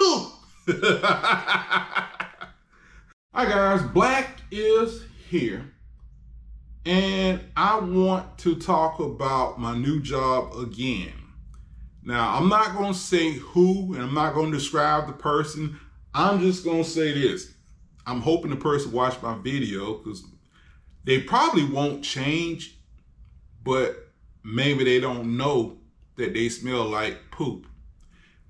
poop. Hi guys, Black is here. And I want to talk about my new job again. Now, I'm not going to say who, and I'm not going to describe the person. I'm just going to say this. I'm hoping the person watched my video because they probably won't change, but maybe they don't know that they smell like poop.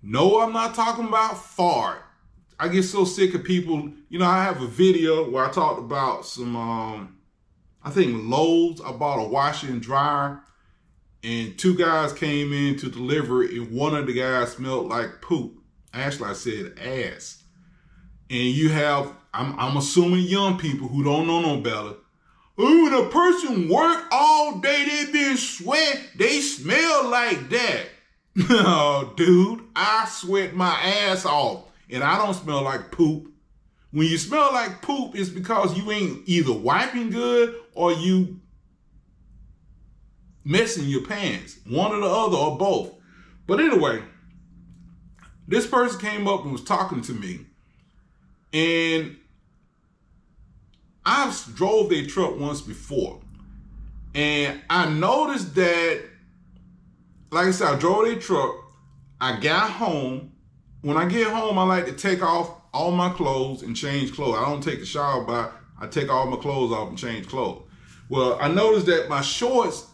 No, I'm not talking about fart. I get so sick of people. You know, I have a video where I talked about some, I think Lowe's. I bought a washer and dryer, and two guys came in to deliver it, and one of the guys smelled like poop. Actually, I said ass. And you have, I'm assuming young people who don't know no better. Oh, when a person work all day, they been sweat, they smell like that. No, dude, I sweat my ass off, and I don't smell like poop. When you smell like poop, it's because you ain't either wiping good or you messing your pants. One or the other or both. But anyway, this person came up and was talking to me. And I've drove their truck once before. And I noticed that, like I said, I drove their truck. I got home. When I get home, I like to take off all my clothes and change clothes. I don't take a shower, but I take all my clothes off and change clothes. Well, I noticed that my shorts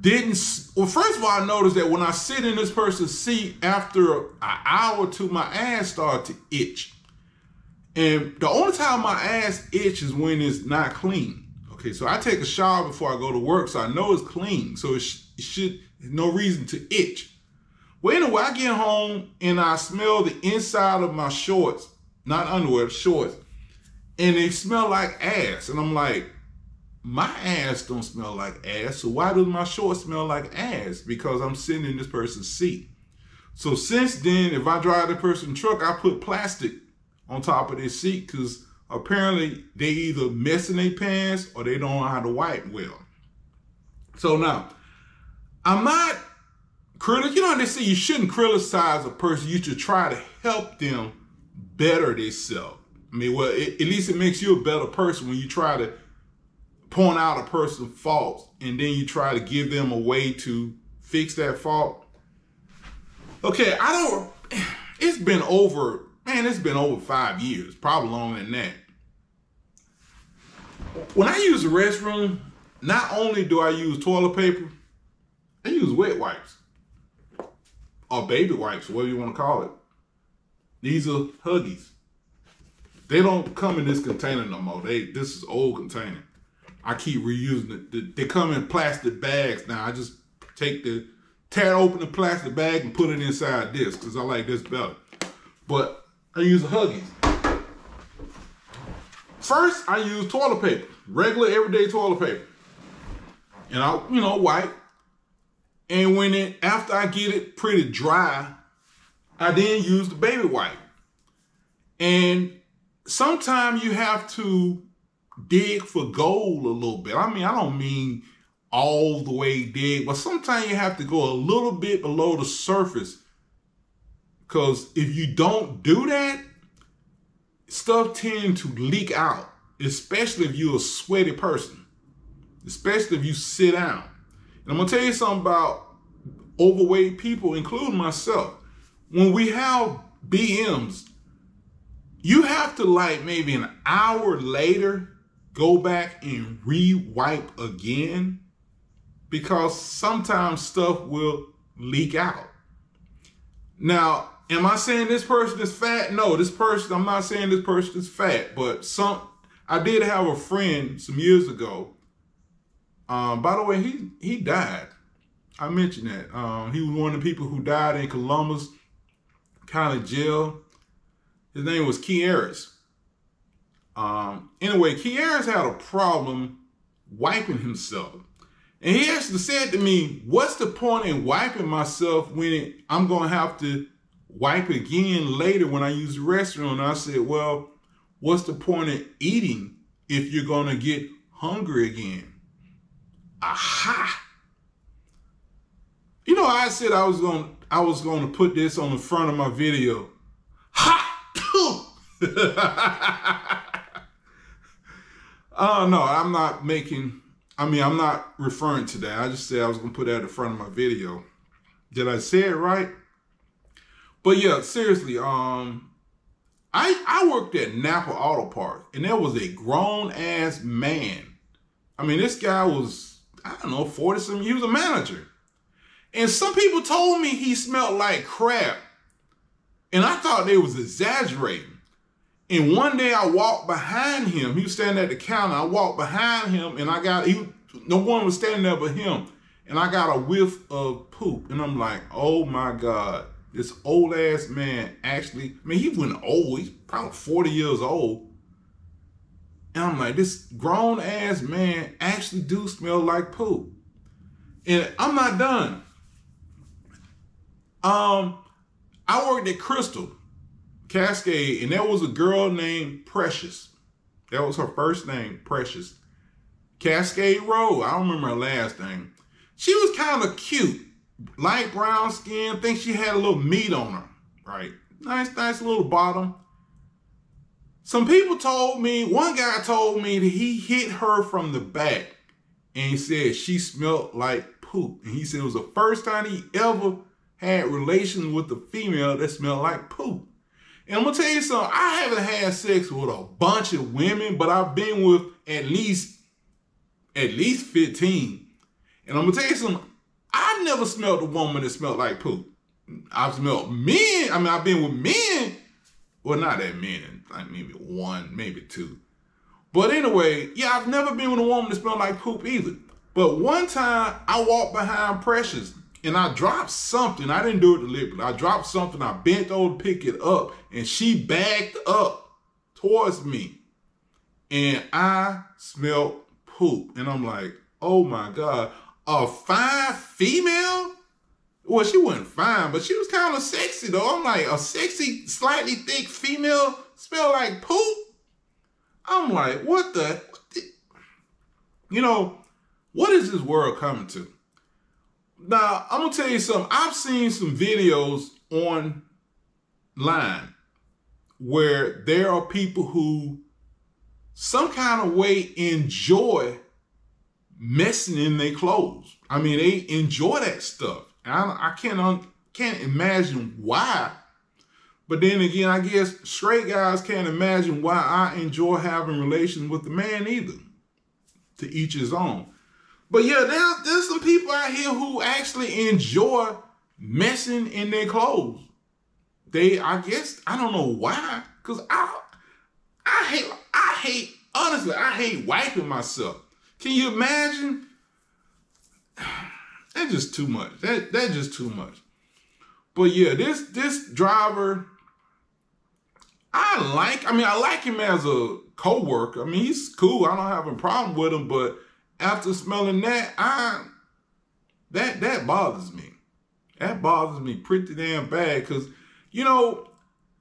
didn't, well, first of all, I noticed that when I sit in this person's seat, after an hour or two, my ass started to itch. And the only time my ass itches is when it's not clean. Okay, so I take a shower before I go to work, so I know it's clean. So it should, no reason to itch. Well, anyway, I get home and I smell the inside of my shorts, not underwear, shorts, and they smell like ass. And I'm like, my ass don't smell like ass, so why do my shorts smell like ass? Because I'm sitting in this person's seat. So since then, if I drive the person's truck, I put plastic on top of their seat because apparently they either mess in their pants or they don't know how to wipe well. So now, I'm not critical. You know, they say you shouldn't criticize a person. You should try to help them better themselves. I mean, well, at least it makes you a better person when you try to point out a person's faults and then you try to give them a way to fix that fault. Okay, it's been over 5 years, probably longer than that. When I use the restroom, not only do I use toilet paper, I use wet wipes or baby wipes, whatever you want to call it. These are Huggies. They don't come in this container no more. This is old container. I keep reusing it. They come in plastic bags now. I just tear open the plastic bag and put it inside this because I like this better. But I use Huggies. First, I use toilet paper, regular everyday toilet paper. And I, wipe. And after I get it pretty dry, I then use the baby wipe. And sometimes you have to dig for gold a little bit. I mean, I don't mean all the way dig, but sometimes you have to go a little bit below the surface. Because if you don't do that, stuff tends to leak out, especially if you're a sweaty person, especially if you sit down. And I'm going to tell you something about overweight people, including myself. When we have BMs, you have to like maybe an hour later go back and re-wipe again because sometimes stuff will leak out. Now, am I saying this person is fat? No, I'm not saying this person is fat, but I did have a friend some years ago. By the way, he died. I mentioned that. He was one of the people who died in Columbus County Jail. His name was Kieris. Anyway, Kieris had a problem wiping himself. And he actually said to me, what's the point in wiping myself when I'm going to have to wipe again later when I use the restroom? And I said, well, what's the point in eating if you're going to get hungry again? Aha! You know, I said I was going to put this on the front of my video. Oh, no, I'm not making, I'm not referring to that. I just said I was going to put that at the front of my video. Did I say it right? But yeah, seriously, I worked at Napa Auto Parts, and there was a grown-ass man. I mean, this guy was, I don't know, 40-something. He was a manager. And some people told me he smelled like crap. And I thought they was exaggerating. And one day I walked behind him. He was standing at the counter. I walked behind him, and no one was standing there but him. And I got a whiff of poop. And I'm like, oh my God, this old ass man actually, I mean, he wasn't old. He's probably 40 years old. And I'm like, this grown ass man actually do smell like poop. And I'm not done. I worked at Crystal Cascade, and there was a girl named Precious. That was her first name, Precious. Cascade Road. I don't remember her last name. She was kind of cute. Light brown skin. I think she had a little meat on her. Right? Nice little bottom. Some people told me, one guy told me that he hit her from the back, and he said she smelled like poop. And he said it was the first time he ever had relations with a female that smelled like poop. And I'm going to tell you something. I haven't had sex with a bunch of women, but I've been with at least 15. And I'm going to tell you something. I never smelled a woman that smelled like poop. I've smelled men. I mean, I've been with men. Well, not that many. Like maybe one, maybe two. But anyway, yeah, I've never been with a woman that smelled like poop either. But one time I walked behind Precious and I dropped something. I didn't do it deliberately. I dropped something. I bent over to pick it up and she backed up towards me. And I smelled poop. And I'm like, oh my God, a fine female? Well, she wasn't fine, but she was kind of sexy though. I'm like, a sexy, slightly thick female smell like poop? I'm like, what you know, what is this world coming to? Now, I'm going to tell you something. I've seen some videos online where there are people who some kind of way enjoy messing in their clothes. I mean, they enjoy that stuff. I can't imagine why. But then again, I guess straight guys can't imagine why I enjoy having relations with the man either. To each his own. But yeah, there's some people out here who actually enjoy messing in their clothes. I guess, I don't know why. Because I hate, honestly, I hate wiping myself. Can you imagine? That's just too much. That's just too much. But yeah, this driver, I like him as a co-worker. I mean, he's cool. I don't have a problem with him, but after smelling that, that bothers me. That bothers me pretty damn bad because, you know,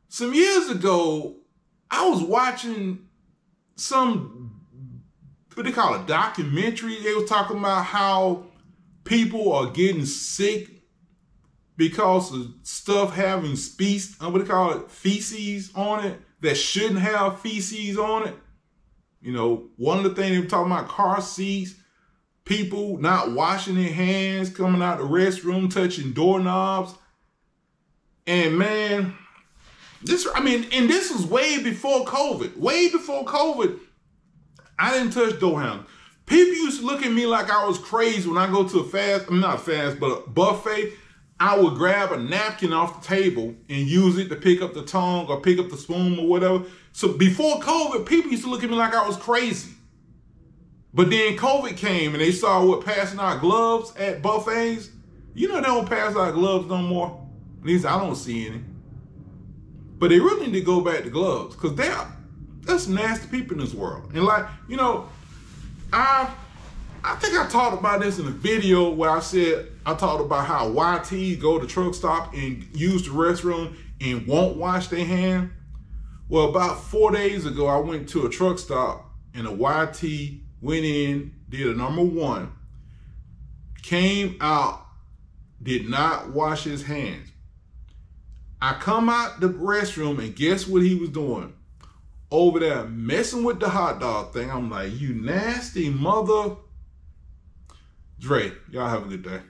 some years ago, I was watching some, what they call it, documentary. They were talking about how people are getting sick because of stuff having feces on it that shouldn't have feces on it. You know, one of the things they were talking about, car seats, people not washing their hands, coming out the restroom, touching doorknobs. And man, this was way before COVID. Way before COVID, I didn't touch door handles. People used to look at me like I was crazy when I go to a buffet. I would grab a napkin off the table and use it to pick up the tongue or pick up the spoon or whatever. So before COVID, people used to look at me like I was crazy. But then COVID came and they saw passing out gloves at buffets. You know they don't pass out gloves no more. At least I don't see any. But they really need to go back to gloves because there's some nasty people in this world. And like, you know, I think I talked about this in a video where I talked about how YT go to truck stop and use the restroom and won't wash their hand. Well, about 4 days ago, I went to a truck stop and a YT went in, did a number 1, came out, did not wash his hands. I come out the restroom and guess what he was doing? over there messing with the hot dog thing. I'm like, you nasty mother. Dre, y'all have a good day.